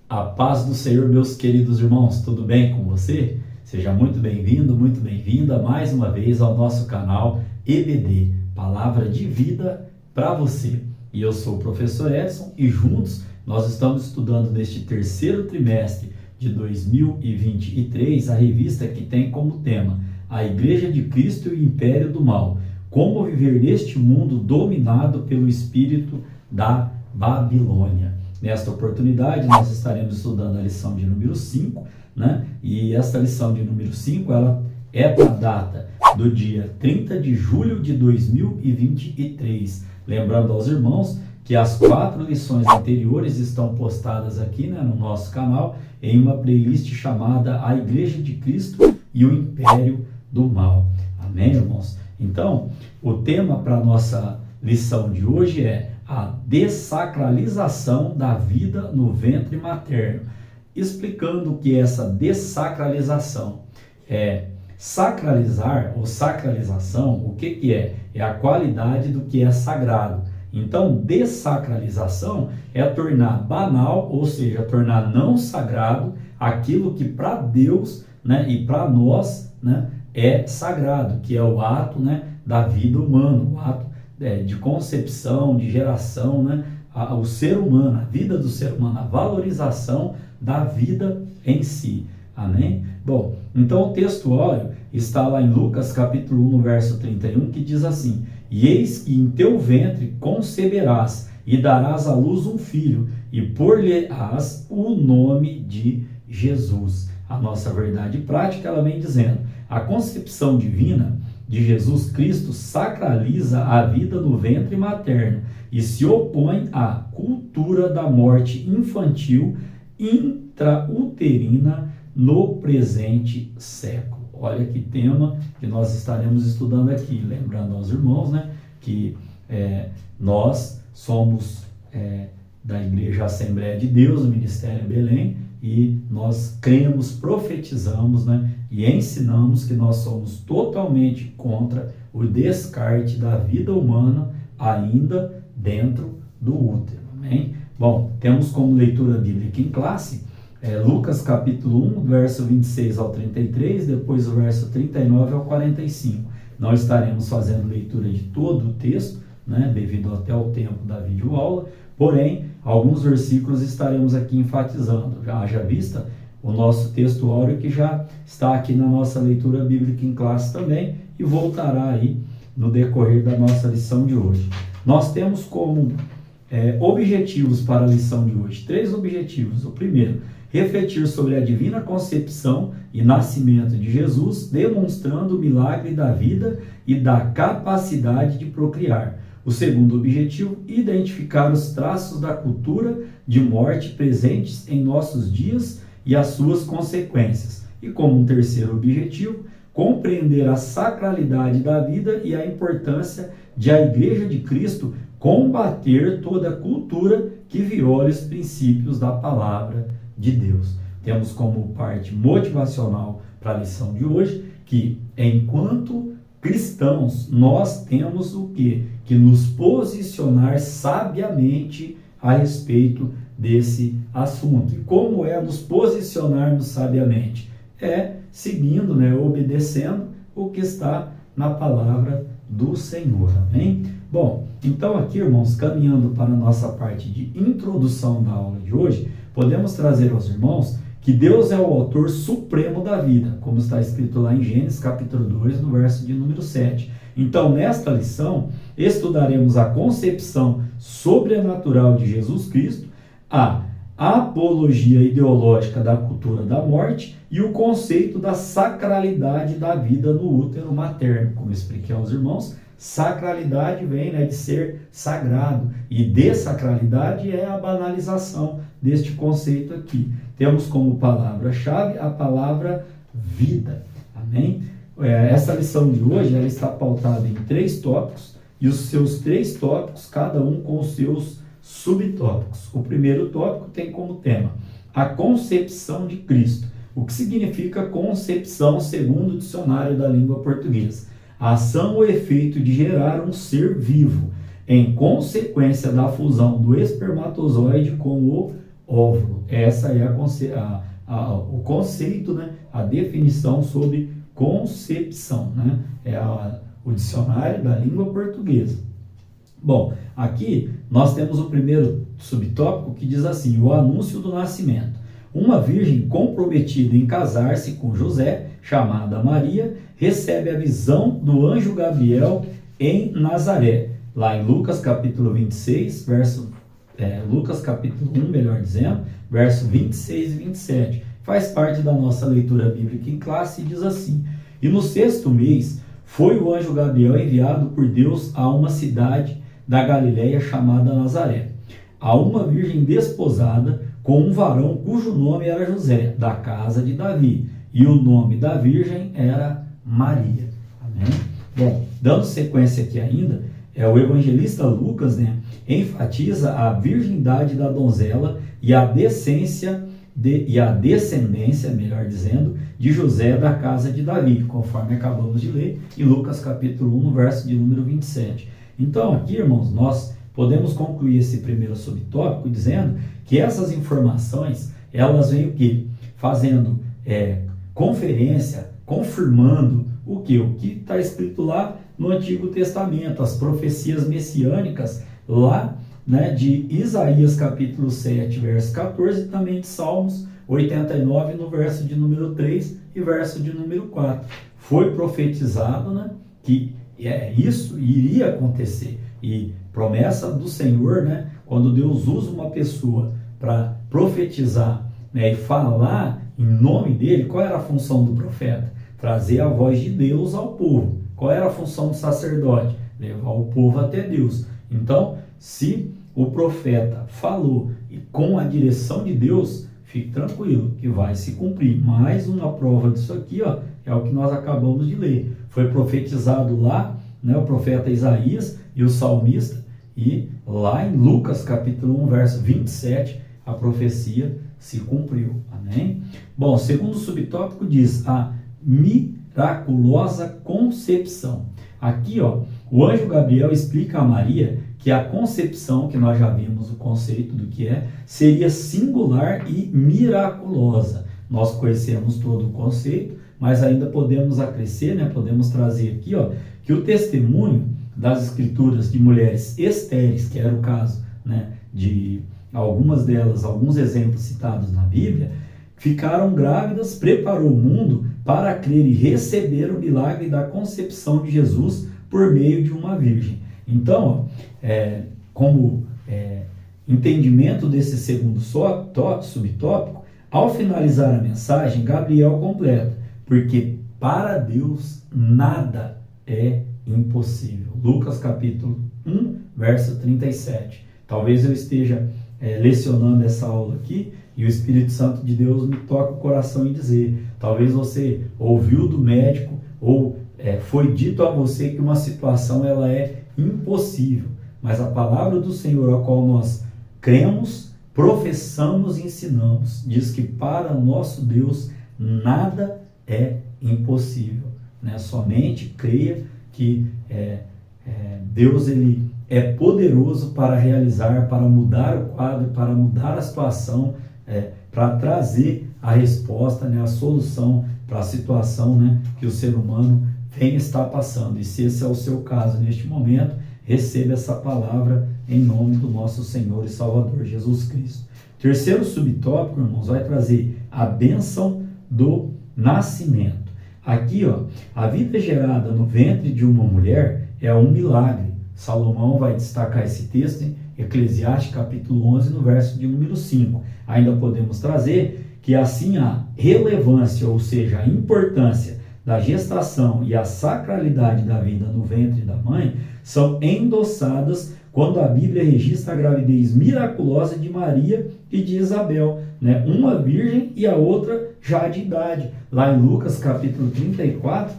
A paz do Senhor, meus queridos irmãos, tudo bem com você? Seja muito bem-vindo, muito bem-vinda mais uma vez ao nosso canal EBD, Palavra de Vida para você. E eu sou o professor Edson e juntos nós estamos estudando neste terceiro trimestre de 2023 a revista que tem como tema A Igreja de Cristo e o Império do Mal, como viver neste mundo dominado pelo espírito da Babilônia. Nesta oportunidade, nós estaremos estudando a lição de número 5, né? E esta lição de número 5, ela é da data do dia 30 de julho de 2023. Lembrando aos irmãos que as 4 lições anteriores estão postadas aqui, né, no nosso canal, em uma playlist chamada A Igreja de Cristo e o Império do Mal. Amém, irmãos? Então, o tema para a nossa lição de hoje é a dessacralização da vida no ventre materno, explicando o que é essa dessacralização. Sacralizar ou sacralização, o que é? É a qualidade do que é sagrado. Então, dessacralização é tornar banal, ou seja, tornar não sagrado aquilo que para Deus, né, e para nós, né, é sagrado, que é o ato, né, da vida humana, o ato de concepção, de geração, né? O ser humano, a vida do ser humano, a valorização da vida em si. Amém? Bom, então o textuário está lá em Lucas capítulo 1, no verso 31, que diz assim: E eis que em teu ventre conceberás e darás à luz um filho, e por-lhe-ás o nome de Jesus. A nossa verdade prática, ela vem dizendo, a concepção divina de Jesus Cristo sacraliza a vida no ventre materno e se opõe à cultura da morte infantil intrauterina no presente século. Olha que tema que nós estaremos estudando aqui. Lembrando aos irmãos, né, que nós somos da Igreja Assembleia de Deus, do Ministério Belém, e nós cremos, profetizamos, né, e ensinamos que nós somos totalmente contra o descarte da vida humana ainda dentro do útero. Amém? Bom, temos como leitura bíblica em classe Lucas capítulo 1, verso 26 ao 33, depois o verso 39 ao 45. Não estaremos fazendo leitura de todo o texto, né, devido até o tempo da videoaula, porém, alguns versículos estaremos aqui enfatizando. Já haja vista o nosso texto áureo que já está aqui na nossa leitura bíblica em classe também e voltará aí no decorrer da nossa lição de hoje. Nós temos como objetivos para a lição de hoje 3 objetivos. O primeiro, refletir sobre a divina concepção e nascimento de Jesus, demonstrando o milagre da vida e da capacidade de procriar. O segundo objetivo, identificar os traços da cultura de morte presentes em nossos dias e as suas consequências. E como um terceiro objetivo, compreender a sacralidade da vida e a importância de a Igreja de Cristo combater toda cultura que viole os princípios da palavra de Deus. Temos como parte motivacional para a lição de hoje que, enquanto cristãos, nós temos o quê? Que nos posicionar sabiamente a respeito desse assunto. E como é nos posicionarmos sabiamente? Seguindo, né, obedecendo o que está na palavra do Senhor. Amém? Bom, então aqui, irmãos, caminhando para a nossa parte de introdução da aula de hoje, podemos trazer aos irmãos que Deus é o autor supremo da vida, como está escrito lá em Gênesis capítulo 2, no verso de número 7. Então, nesta lição, estudaremos a concepção sobrenatural de Jesus Cristo, a apologia ideológica da cultura da morte e o conceito da sacralidade da vida no útero materno. Como expliquei aos irmãos, sacralidade vem, né, de ser sagrado, e dessacralidade é a banalização deste conceito aqui. Temos como palavra-chave a palavra vida. Amém? Essa lição de hoje ela está pautada em 3 tópicos, e os seus 3 tópicos, cada um com os seus subtópicos. O primeiro tópico tem como tema a concepção de Cristo. O que significa concepção segundo o dicionário da língua portuguesa? A ação ou efeito de gerar um ser vivo, em consequência da fusão do espermatozoide com o óvulo. Essa é o conceito, né? A definição sobre concepção, né? O dicionário da língua portuguesa. Bom, aqui nós temos o primeiro subtópico que diz assim: o anúncio do nascimento. Uma virgem comprometida em casar-se com José, chamada Maria, recebe a visão do anjo Gabriel em Nazaré. Lá em Lucas capítulo 26, Lucas capítulo 1, melhor dizendo, verso 26 e 27. Faz parte da nossa leitura bíblica em classe e diz assim: e no 6º mês foi o anjo Gabriel enviado por Deus a uma cidade da Galileia chamada Nazaré, a uma virgem desposada com um varão cujo nome era José, da casa de Davi, e o nome da virgem era Maria. Amém? Bom, dando sequência aqui ainda, o evangelista Lucas, né, enfatiza a virgindade da donzela e a descendência, melhor dizendo, de José da casa de Davi, conforme acabamos de ler em Lucas capítulo 1, no verso de número 27. Então aqui, irmãos, nós podemos concluir esse primeiro subtópico dizendo que essas informações, elas vêm o quê? Fazendo conferência, confirmando o que? O que está escrito lá no Antigo Testamento, as profecias messiânicas lá, né, de Isaías capítulo 7, verso 14, e também de Salmos 89, no verso de número 3 e verso de número 4. Foi profetizado, né, que isso iria acontecer. E promessa do Senhor, né, quando Deus usa uma pessoa para profetizar, né, e falar em nome dele, qual era a função do profeta? Trazer a voz de Deus ao povo. Qual era a função do sacerdote? Levar o povo até Deus. Então, se o profeta falou e com a direção de Deus, fique tranquilo que vai se cumprir. Mais uma prova disso aqui, ó, é o que nós acabamos de ler. Foi profetizado lá, né, o profeta Isaías e o salmista, e lá em Lucas capítulo 1, verso 27, a profecia se cumpriu. Amém? Bom, o segundo subtópico diz a miraculosa concepção. Aqui, ó, o anjo Gabriel explica a Maria que a concepção, que nós já vimos o conceito do que seria singular e miraculosa. Nós conhecemos todo o conceito, mas ainda podemos acrescer, né, podemos trazer aqui, ó, que o testemunho das escrituras de mulheres estéreis, que era o caso, né, de algumas delas, alguns exemplos citados na Bíblia, ficaram grávidas, preparou o mundo para crer e receber o milagre da concepção de Jesus por meio de uma virgem. Então, como entendimento desse segundo subtópico, ao finalizar a mensagem, Gabriel completa: porque para Deus nada é impossível. Lucas capítulo 1, verso 37. Talvez eu esteja lecionando essa aula aqui e o Espírito Santo de Deus me toca o coração em dizer, talvez você ouviu do médico ou foi dito a você que uma situação ela é impossível, mas a palavra do Senhor, a qual nós cremos, professamos e ensinamos, diz que para o nosso Deus nada é impossível, né? Somente creia que Deus ele é poderoso para realizar, para mudar o quadro, para mudar a situação, para trazer a resposta, né, a solução para a situação, né, que o ser humano vem estar passando. E se esse é o seu caso neste momento, receba essa palavra em nome do nosso Senhor e Salvador Jesus Cristo. Terceiro subtópico, irmãos, vai trazer a bênção do nascimento. Aqui, ó, a vida gerada no ventre de uma mulher é um milagre. Salomão vai destacar esse texto em Eclesiastes capítulo 11, no verso de número 5. Ainda podemos trazer que assim a relevância, ou seja, a importância da gestação e a sacralidade da vida no ventre da mãe são endossadas quando a Bíblia registra a gravidez miraculosa de Maria e de Isabel, né? Uma virgem e a outra já de idade. Lá em Lucas capítulo 34,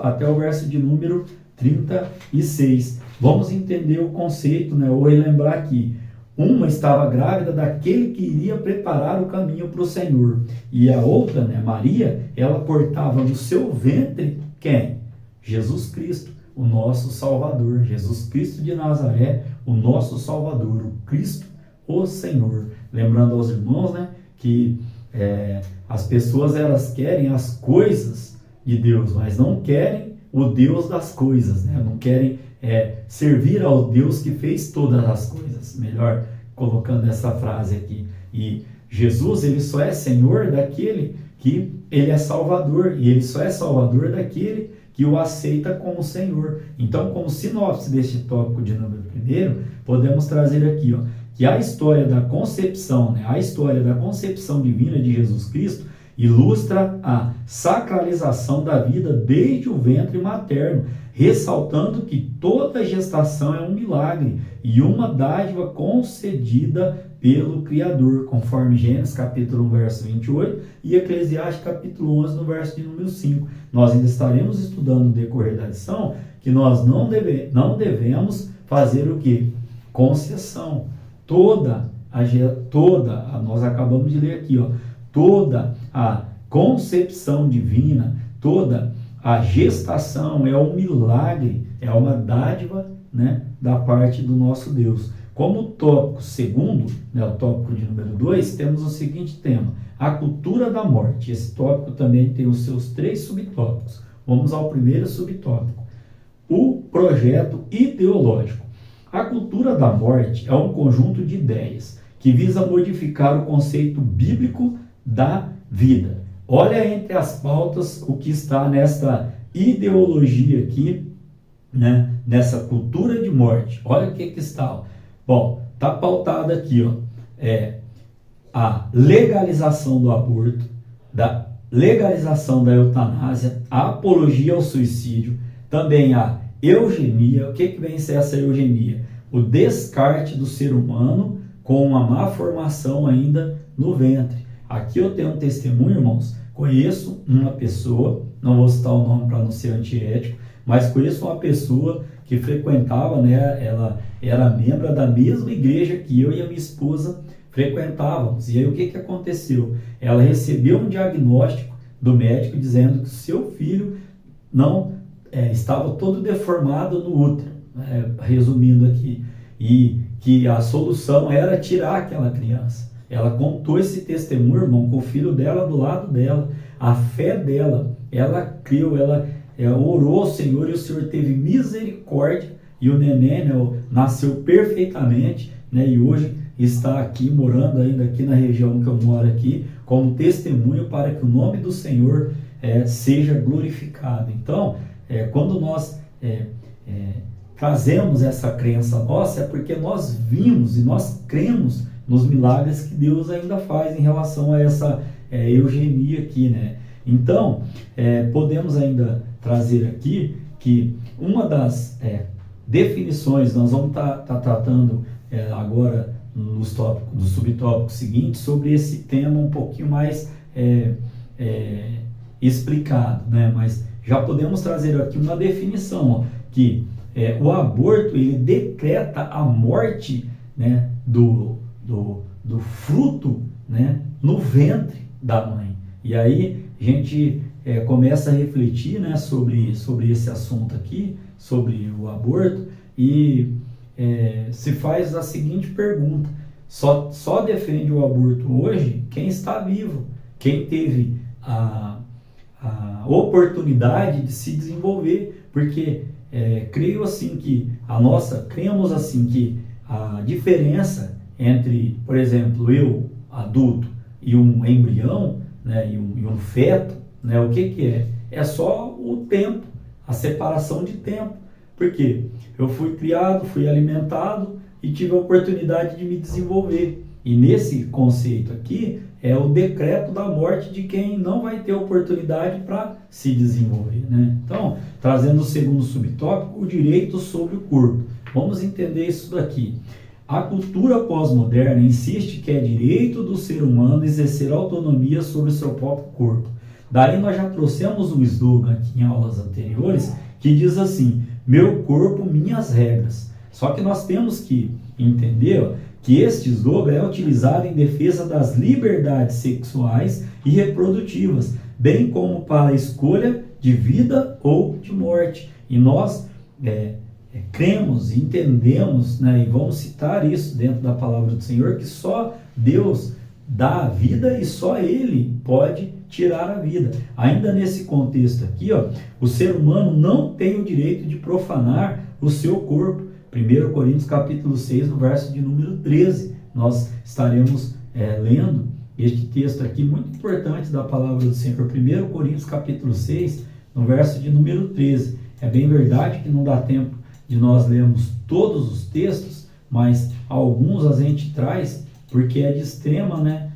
até o verso de número 36. Vamos entender o conceito, né? Ou relembrar aqui. Uma estava grávida daquele que iria preparar o caminho para o Senhor. E a outra, né, Maria, ela portava no seu ventre quem? Jesus Cristo, o nosso Salvador. Jesus Cristo de Nazaré, o nosso Salvador, o Cristo, o Senhor. Lembrando aos irmãos, né, que as pessoas elas querem as coisas de Deus, mas não querem o Deus das coisas, né? Não querem servir ao Deus que fez todas as coisas. Melhor colocando essa frase aqui. E Jesus, ele só é Senhor daquele que ele é Salvador, e ele só é Salvador daquele que o aceita como Senhor. Então, como sinopse deste tópico de número 1, podemos trazer aqui, que a história da concepção, né, a história da concepção divina de Jesus Cristo ilustra a sacralização da vida desde o ventre materno, ressaltando que toda gestação é um milagre e uma dádiva concedida pelo Criador, conforme Gênesis capítulo 1, verso 28 e Eclesiastes capítulo 11, no verso de número 5. Nós ainda estaremos estudando no decorrer da lição que nós não devemos fazer o quê? Concessão. Nós acabamos de ler aqui, toda a concepção divina, toda a gestação é um milagre, é uma dádiva, né, da parte do nosso Deus. Como tópico segundo, né, o tópico de número 2, temos o seguinte tema: a cultura da morte. Esse tópico também tem os seus 3 subtópicos. Vamos ao primeiro subtópico: o projeto ideológico. A cultura da morte é um conjunto de ideias que visa modificar o conceito bíblico da vida. Olha entre as pautas o que está nesta ideologia aqui, né, nessa cultura de morte. Olha o que está. Bom, está pautado aqui, a legalização do aborto, da legalização da eutanásia, a apologia ao suicídio, também a eugenia. O que vem ser essa eugenia? O descarte do ser humano com uma má formação ainda no ventre. Aqui eu tenho um testemunho, irmãos. Conheço uma pessoa, não vou citar o nome para não ser antiético, mas conheço uma pessoa que frequentava, né, ela era membro da mesma igreja que eu e a minha esposa frequentávamos. E aí o que aconteceu? Ela recebeu um diagnóstico do médico dizendo que seu filho não estava todo deformado no útero, resumindo aqui, e que a solução era tirar aquela criança. Ela contou esse testemunho, irmão, com o filho dela do lado dela, a fé dela, ela creu, ela orou ao Senhor e o Senhor teve misericórdia e o neném, né, nasceu perfeitamente, né, e hoje está aqui, morando ainda aqui na região que eu moro aqui, como testemunho para que o nome do Senhor seja glorificado. Então, quando nós trazemos essa crença nossa, é porque nós vimos e nós cremos nos milagres que Deus ainda faz em relação a essa eugenia aqui, né? Então, podemos ainda trazer aqui que uma das definições, nós vamos estar tratando agora nos tópicos, do subtópico seguinte, sobre esse tema um pouquinho mais explicado, né? Mas já podemos trazer aqui uma definição, que o aborto, ele decreta a morte, né, do fruto, né, no ventre da mãe. E aí a gente começa a refletir, né, sobre esse assunto aqui, sobre o aborto, e se faz a seguinte pergunta: só defende o aborto hoje quem está vivo, quem teve a oportunidade de se desenvolver, porque cremos assim que a diferença entre, por exemplo, eu, adulto, e um embrião, né, e um feto, né, o que é? É só o tempo, a separação de tempo. Porque eu fui criado, fui alimentado e tive a oportunidade de me desenvolver. E nesse conceito aqui é o decreto da morte de quem não vai ter oportunidade para se desenvolver, né? Então, trazendo o segundo subtópico, o direito sobre o corpo. Vamos entender isso daqui. A cultura pós-moderna insiste que é direito do ser humano exercer autonomia sobre o seu próprio corpo. Daí nós já trouxemos um slogan aqui em aulas anteriores que diz assim: meu corpo, minhas regras. Só que nós temos que entender que este slogan é utilizado em defesa das liberdades sexuais e reprodutivas, bem como para a escolha de vida ou de morte. E nós cremos e entendemos, né, e vamos citar isso dentro da palavra do Senhor, que só Deus dá a vida e só Ele pode tirar a vida. Ainda nesse contexto aqui, ó, o ser humano não tem o direito de profanar o seu corpo. 1 Coríntios capítulo 6, no verso de número 13, nós estaremos lendo este texto aqui, muito importante da palavra do Senhor. 1 Coríntios capítulo 6, no verso de número 13. É bem verdade que não dá tempo de nós lermos todos os textos, mas alguns a gente traz, porque é de extrema,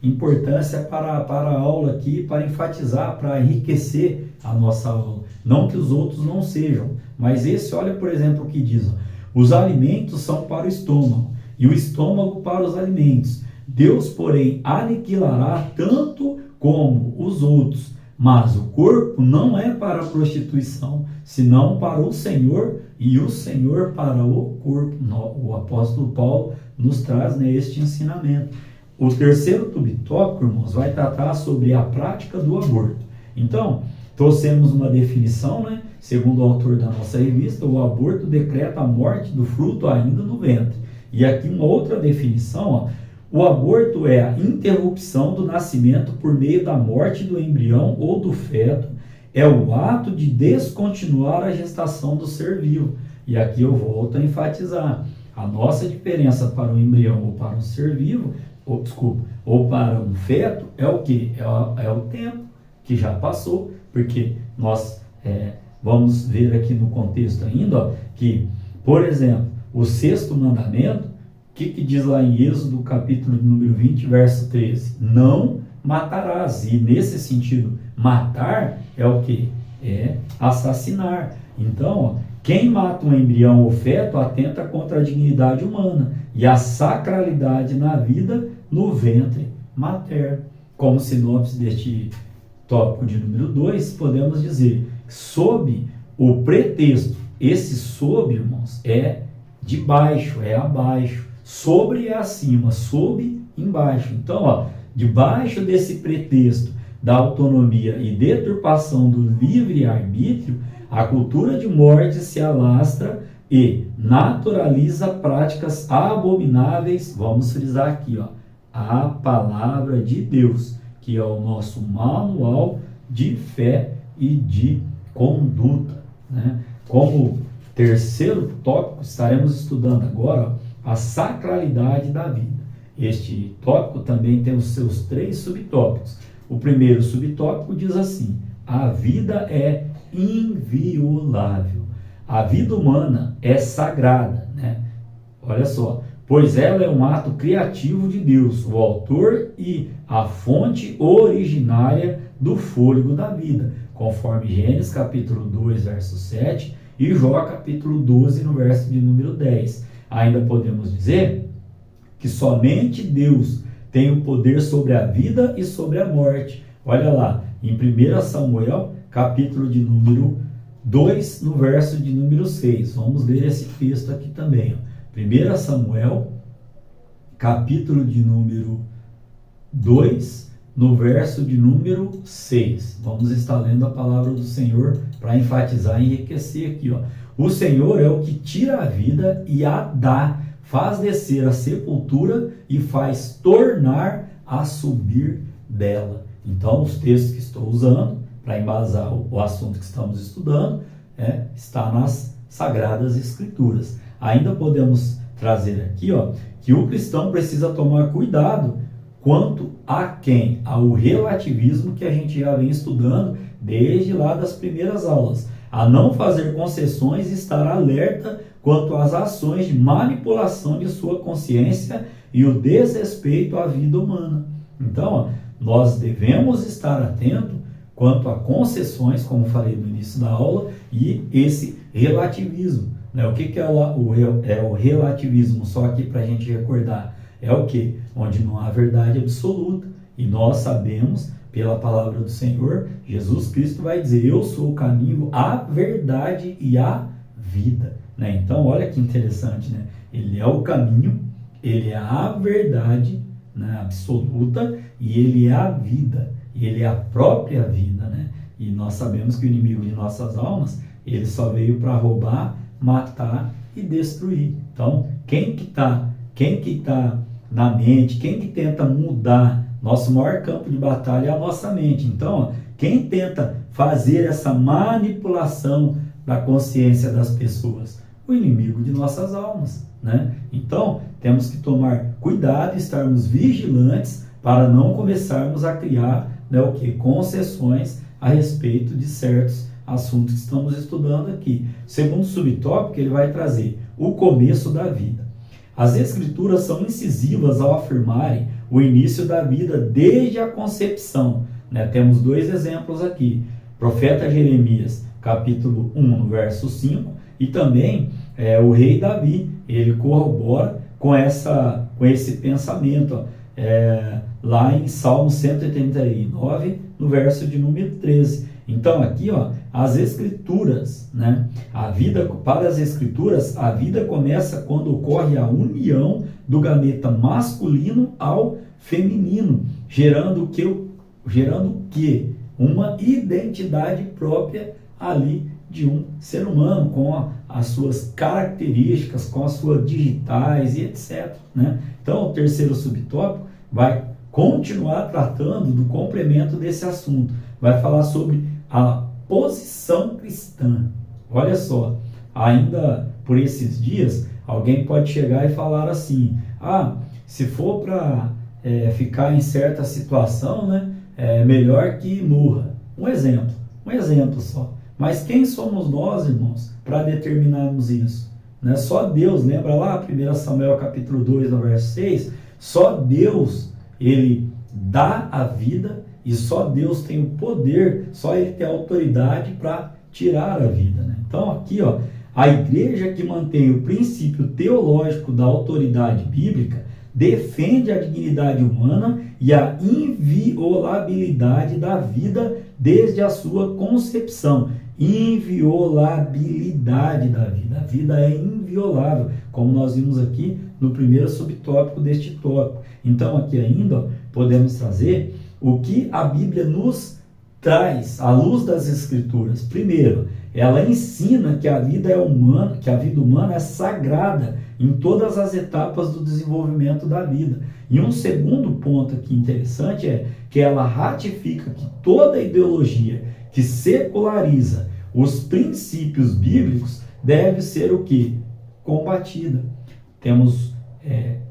importância para a aula aqui, para enfatizar, para enriquecer a nossa aula. Não que os outros não sejam, mas esse, olha, por exemplo, o que diz: os alimentos são para o estômago, e o estômago para os alimentos. Deus, porém, aniquilará tanto como os outros, mas o corpo não é para a prostituição, senão para o Senhor, e o Senhor para o corpo. O apóstolo Paulo nos traz este ensinamento. O terceiro subtópico, irmãos, vai tratar sobre a prática do aborto. Então, trouxemos uma definição, segundo o autor da nossa revista: o aborto decreta a morte do fruto ainda no ventre. E aqui uma outra definição, o aborto é a interrupção do nascimento por meio da morte do embrião ou do feto, é o ato de descontinuar a gestação do ser vivo. E aqui eu volto a enfatizar: a nossa diferença para um embrião ou para um ser vivo, ou para um feto, é o quê? É o tempo que já passou, porque nós vamos ver aqui no contexto ainda, que, por exemplo, o sexto mandamento, o que diz lá em Êxodo, capítulo número 20, verso 13? Não matarás. E nesse sentido, matar é o quê? É assassinar. Então, quem mata um embrião ou feto atenta contra a dignidade humana e a sacralidade na vida no ventre materno. Como sinopse deste tópico de número 2, podemos dizer que sob o pretexto, esse sob, irmãos, é de baixo, é abaixo, sobre é acima, sob, embaixo. Então, debaixo desse pretexto da autonomia e deturpação do livre-arbítrio, a cultura de morte se alastra e naturaliza práticas abomináveis, vamos frisar aqui, a palavra de Deus, que é o nosso manual de fé e de conduta. Como terceiro tópico, estaremos estudando agora a sacralidade da vida. Este tópico também tem os seus 3 subtópicos. O primeiro subtópico diz assim: a vida é inviolável. A vida humana é sagrada, Olha só, pois ela é um ato criativo de Deus, o autor e a fonte originária do fôlego da vida, conforme Gênesis capítulo 2, verso 7 e Jó capítulo 12, no verso de número 10. Ainda podemos dizer que somente Deus tem o poder sobre a vida e sobre a morte. Olha lá, em 1 Samuel, capítulo de número 2, no verso de número 6. Vamos ler esse texto aqui também. 1 Samuel, capítulo de número 2, no verso de número 6. Vamos estar lendo a palavra do Senhor para enfatizar e enriquecer aqui. O Senhor é o que tira a vida e a dá, faz descer a sepultura e faz tornar a subir dela. Então, os textos que estou usando para embasar o assunto que estamos estudando está nas Sagradas Escrituras. Ainda podemos trazer aqui que o cristão precisa tomar cuidado quanto a quem? Ao relativismo que a gente já vem estudando desde lá das primeiras aulas. A não fazer concessões e estar alerta quanto às ações de manipulação de sua consciência e o desrespeito à vida humana. Então, nós devemos estar atentos quanto a concessões, como falei no início da aula, e esse relativismo. O que é o relativismo? Só aqui para a gente recordar. É o que? Onde não há verdade absoluta. E nós sabemos, pela palavra do Senhor, Jesus Cristo vai dizer: eu sou o caminho, a verdade e a vida. Então, olha que interessante, Ele é o caminho, Ele é a verdade absoluta, e Ele é a vida, e Ele é a própria vida, E nós sabemos que o inimigo de nossas almas, ele só veio para roubar, matar e destruir. Então, quem que tá na mente, quem que tenta mudar nosso maior campo de batalha é a nossa mente. Então, quem tenta fazer essa manipulação da consciência das pessoas? O inimigo de nossas almas, né? Então, temos que tomar cuidado e estarmos vigilantes para não começarmos a criar, né, concessões a respeito de certos assuntos que estamos estudando aqui. Segundo subtópico, ele vai trazer o começo da vida. As escrituras são incisivas ao afirmarem o início da vida desde a concepção, né? Temos dois exemplos aqui. Profeta Jeremias, capítulo 1, no verso 5, e também o rei Davi, ele corrobora com esse pensamento, lá em Salmo 139, no verso de número 13. Então aqui, as escrituras, né? Para as escrituras, a vida começa quando ocorre a união do gameta masculino ao feminino, gerando o quê? Uma identidade própria ali de um ser humano, com as suas características, com as suas digitais e etc, né? Então, o terceiro subtópico vai continuar tratando do complemento desse assunto. Vai falar sobre a posição cristã. Olha só, ainda por esses dias, alguém pode chegar e falar assim: se for para ficar em certa situação, né, é melhor que morra. Um exemplo só. Mas quem somos nós, irmãos, para determinarmos isso? Né? Só Deus, lembra lá, 1 Samuel capítulo 2, no verso 6, só Deus, ele dá a vida, e só Deus tem o poder, só Ele tem a autoridade para tirar a vida, né? Então aqui, a igreja que mantém o princípio teológico da autoridade bíblica defende a dignidade humana e a inviolabilidade da vida desde a sua concepção. Inviolabilidade da vida. A vida é inviolável, como nós vimos aqui no primeiro subtópico deste tópico. Então aqui ainda podemos trazer o que a Bíblia nos traz à luz das Escrituras. Primeiro, ela ensina que a vida humana é sagrada em todas as etapas do desenvolvimento da vida. E um segundo ponto aqui interessante é que ela ratifica que toda ideologia que seculariza os princípios bíblicos deve ser o quê? Combatida. Temos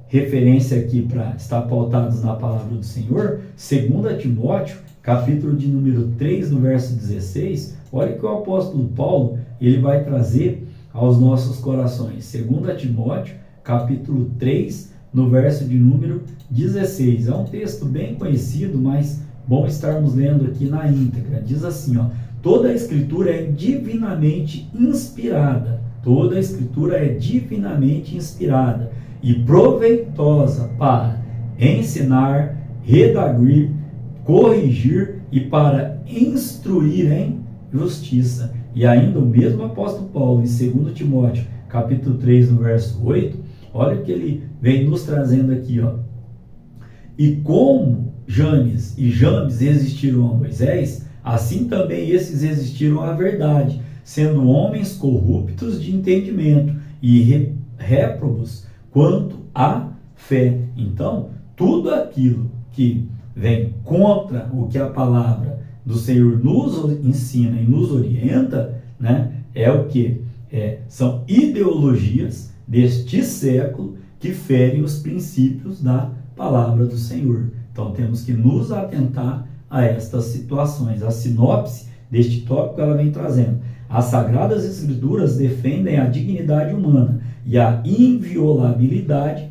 referência aqui para estar pautados na palavra do Senhor, 2 Timóteo, capítulo de número 3, no verso 16, olha que o apóstolo Paulo, ele vai trazer aos nossos corações. 2 Timóteo, capítulo 3, no verso de número 16. É um texto bem conhecido, mas bom estarmos lendo aqui na íntegra. Diz assim, toda a Escritura é divinamente inspirada. Toda a Escritura é divinamente inspirada e proveitosa para ensinar, redarguir, corrigir e para instruir em justiça. E ainda o mesmo apóstolo Paulo, em 2 Timóteo, capítulo 3, no verso 8, olha o que ele vem nos trazendo aqui, E como Janes e Jambes resistiram a Moisés, assim também esses resistiram à verdade, sendo homens corruptos de entendimento e réprobos quanto à fé. Então, tudo aquilo que vem contra o que a palavra do Senhor nos ensina e nos orienta, né, é o que? São ideologias deste século que ferem os princípios da palavra do Senhor. Então temos que nos atentar a estas situações. A sinopse deste tópico ela vem trazendo: as Sagradas Escrituras defendem a dignidade humana e a inviolabilidade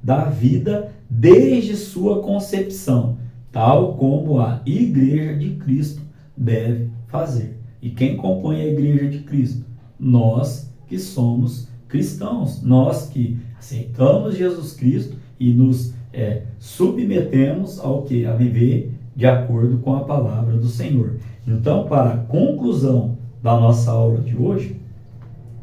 da vida desde sua concepção, tal como a Igreja de Cristo deve fazer. E quem compõe a Igreja de Cristo? Nós que somos cristãos, nós que aceitamos Jesus Cristo e nos submetemos ao que? A viver de acordo com a palavra do Senhor. Então, para a conclusão da nossa aula de hoje,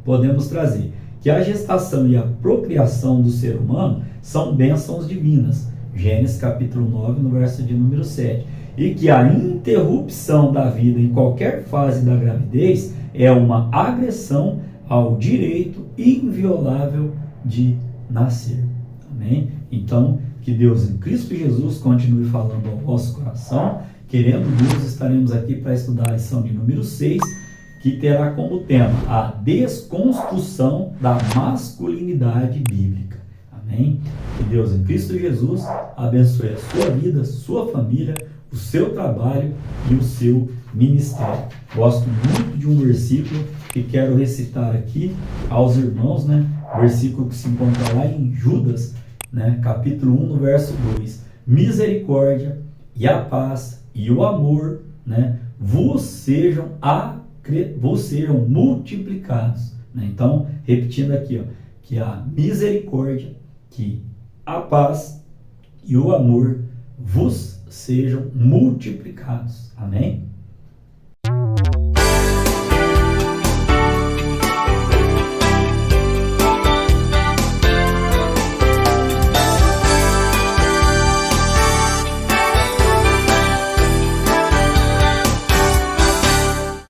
podemos trazer que a gestação e a procriação do ser humano são bênçãos divinas. Gênesis capítulo 9, no verso de número 7. e que a interrupção da vida em qualquer fase da gravidez é uma agressão ao direito inviolável de nascer. Amém? Então, que Deus em Cristo Jesus continue falando ao vosso coração. Querendo Deus, estaremos aqui para estudar a lição de número 6, que terá como tema a desconstrução da masculinidade bíblica. Amém? Que Deus em Cristo Jesus abençoe a sua vida, sua família, o seu trabalho e o seu ministério. Gosto muito de um versículo que quero recitar aqui aos irmãos, né? Versículo que se encontra lá em Judas, né? Capítulo 1, no verso 2. Misericórdia e a paz e o amor, né? vos sejam multiplicados. Né? Então, repetindo aqui, ó, que a misericórdia, que a paz e o amor vos sejam multiplicados. Amém?